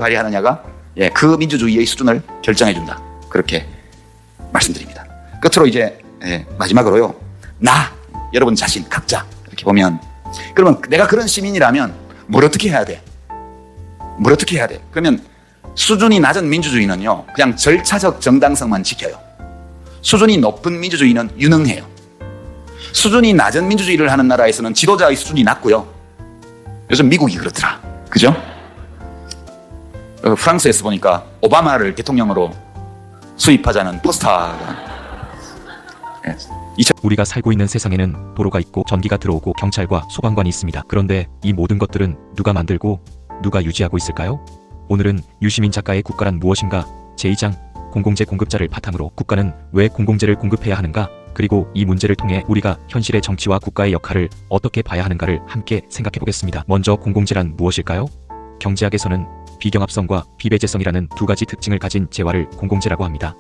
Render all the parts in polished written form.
발휘하느냐가 그 민주주의의 수준을 결정해준다. 그렇게 말씀드립니다. 끝으로 이제 마지막으로요. 여러분 자신 각자 이렇게 보면, 그러면 내가 그런 시민이라면 뭘 어떻게 해야 돼? 뭘 어떻게 해야 돼? 그러면 수준이 낮은 민주주의는요, 그냥 절차적 정당성만 지켜요. 수준이 높은 민주주의는 유능해요. 수준이 낮은 민주주의를 하는 나라에서는 지도자의 수준이 낮고요. 요즘 미국이 그렇더라. 그죠? 프랑스에서 보니까 오바마를 대통령으로 수입하자는 포스터가 우리가 살고 있는 세상에는 도로가 있고 전기가 들어오고 경찰과 소방관이 있습니다. 그런데 이 모든 것들은 누가 만들고 누가 유지하고 있을까요? 오늘은 유시민 작가의 국가란 무엇인가 제2장 공공재 공급자를 바탕으로 국가는 왜 공공재를 공급해야 하는가, 그리고 이 문제를 통해 우리가 현실의 정치와 국가의 역할을 어떻게 봐야 하는가를 함께 생각해 보겠습니다. 먼저 공공재란 무엇일까요? 경제학에서는 비경합성과 비배제성이라는 두 가지 특징을 가진 재화를 공공재라고 합니다.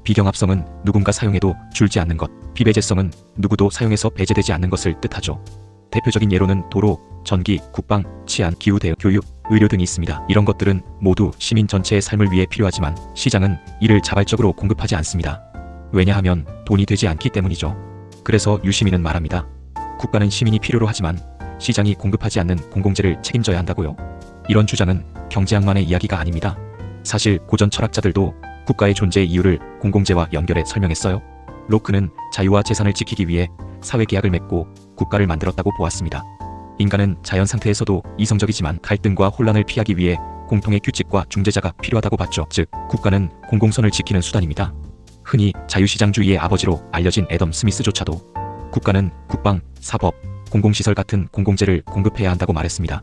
비경합성은 누군가 사용해도 줄지 않는 것, 비배제성은 누구도 사용해서 배제되지 않는 것을 뜻하죠. 대표적인 예로는 도로, 전기, 국방, 치안, 기후대응, 교육, 의료 등이 있습니다. 이런 것들은 모두 시민 전체의 삶을 위해 필요하지만 시장은 이를 자발적으로 공급하지 않습니다. 왜냐하면 돈이 되지 않기 때문이죠. 그래서 유시민은 말합니다. 국가는 시민이 필요로 하지만 시장이 공급하지 않는 공공재를 책임져야 한다고요. 이런 주장은 경제학만의 이야기가 아닙니다. 사실 고전 철학자들도 국가의 존재의 이유를 공공재와 연결해 설명했어요. 로크는 자유와 재산을 지키기 위해 사회계약을 맺고 국가를 만들었다고 보았습니다. 인간은 자연 상태에서도 이성적이지만 갈등과 혼란을 피하기 위해 공통의 규칙과 중재자가 필요하다고 봤죠. 즉, 국가는 공공선을 지키는 수단입니다. 흔히 자유시장주의의 아버지로 알려진 애덤 스미스조차도 국가는 국방, 사법, 공공시설 같은 공공재를 공급해야 한다고 말했습니다.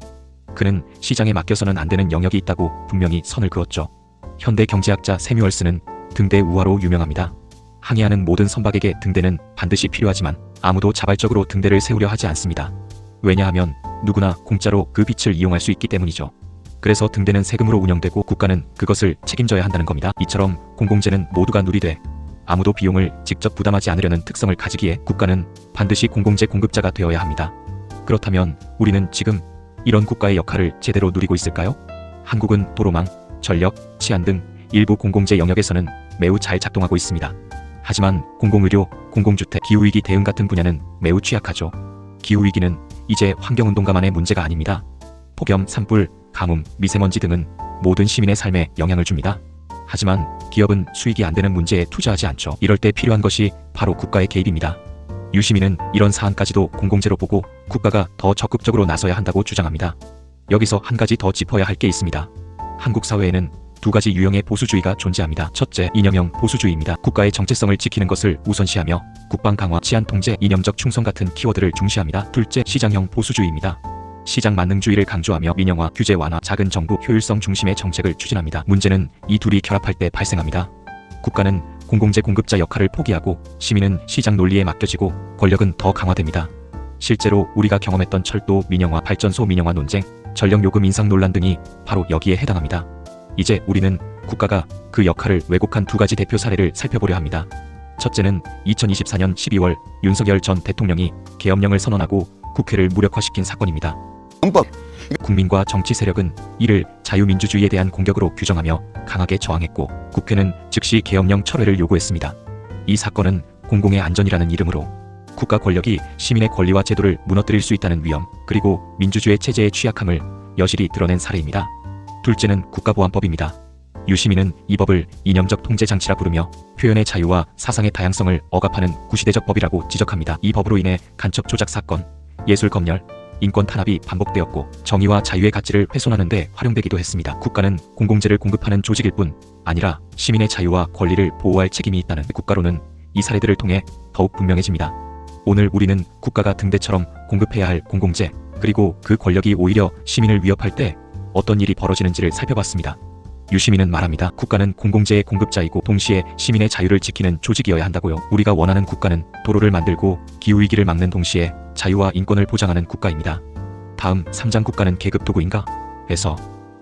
그는 시장에 맡겨서는 안 되는 영역이 있다고 분명히 선을 그었죠. 현대 경제학자 세뮤얼스는 등대 우화로 유명합니다. 항해하는 모든 선박에게 등대는 반드시 필요하지만 아무도 자발적으로 등대를 세우려 하지 않습니다. 왜냐하면 누구나 공짜로 그 빛을 이용할 수 있기 때문이죠. 그래서 등대는 세금으로 운영되고 국가는 그것을 책임져야 한다는 겁니다. 이처럼 공공재는 모두가 누리되 아무도 비용을 직접 부담하지 않으려는 특성을 가지기에 국가는 반드시 공공재 공급자가 되어야 합니다. 그렇다면 우리는 지금 이런 국가의 역할을 제대로 누리고 있을까요? 한국은 도로망, 전력, 치안 등 일부 공공재 영역에서는 매우 잘 작동하고 있습니다. 하지만 공공의료, 공공주택, 기후위기 대응 같은 분야는 매우 취약하죠. 기후위기는 이제 환경운동가만의 문제가 아닙니다. 폭염, 산불, 가뭄, 미세먼지 등은 모든 시민의 삶에 영향을 줍니다. 하지만 기업은 수익이 안 되는 문제에 투자하지 않죠. 이럴 때 필요한 것이 바로 국가의 개입입니다. 유시민은 이런 사안까지도 공공재로 보고 국가가 더 적극적으로 나서야 한다고 주장합니다. 여기서 한 가지 더 짚어야 할 게 있습니다. 한국 사회에는 두 가지 유형의 보수주의가 존재합니다. 첫째, 이념형 보수주의입니다. 국가의 정체성을 지키는 것을 우선시하며 국방 강화, 치안 통제, 이념적 충성 같은 키워드를 중시합니다. 둘째, 시장형 보수주의입니다. 시장 만능주의를 강조하며 민영화, 규제 완화, 작은 정부, 효율성 중심의 정책을 추진합니다. 문제는 이 둘이 결합할 때 발생합니다. 국가는 공공재 공급자 역할을 포기하고 시민은 시장 논리에 맡겨지고 권력은 더 강화됩니다. 실제로 우리가 경험했던 철도 민영화, 발전소 민영화 논쟁, 전력요금 인상 논란 등이 바로 여기에 해당합니다. 이제 우리는 국가가 그 역할을 왜곡한 두 가지 대표 사례를 살펴보려 합니다. 첫째는 2024년 12월 윤석열 전 대통령이 계엄령을 선언하고 국회를 무력화시킨 사건입니다. 국민과 정치 세력은 이를 자유민주주의에 대한 공격으로 규정하며 강하게 저항했고 국회는 즉시 계엄령 철회를 요구했습니다. 이 사건은 공공의 안전이라는 이름으로 국가 권력이 시민의 권리와 제도를 무너뜨릴 수 있다는 위험, 그리고 민주주의 체제의 취약함을 여실히 드러낸 사례입니다. 둘째는 국가보안법입니다. 유시민은 이 법을 이념적 통제 장치라 부르며 표현의 자유와 사상의 다양성을 억압하는 구시대적 법이라고 지적합니다. 이 법으로 인해 간첩 조작 사건, 예술 검열, 인권 탄압이 반복되었고 정의와 자유의 가치를 훼손하는 데 활용되기도 했습니다. 국가는 공공재를 공급하는 조직일 뿐 아니라 시민의 자유와 권리를 보호할 책임이 있다는 국가로는 이 사례들을 통해 더욱 분명해집니다. 오늘 우리는 국가가 등대처럼 공급해야 할 공공재, 그리고 그 권력이 오히려 시민을 위협할 때 어떤 일이 벌어지는지를 살펴봤습니다. 유시민은 말합니다. 국가는 공공재의 공급자이고 동시에 시민의 자유를 지키는 조직이어야 한다고요. 우리가 원하는 국가는 도로를 만들고 기후위기를 막는 동시에 자유와 인권을 보장하는 국가입니다. 다음 3장 국가는 계급 도구인가? 에서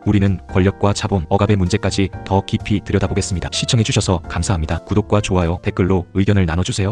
우리는 권력과 자본, 억압의 문제까지 더 깊이 들여다보겠습니다. 시청해주셔서 감사합니다. 구독과 좋아요, 댓글로 의견을 나눠주세요.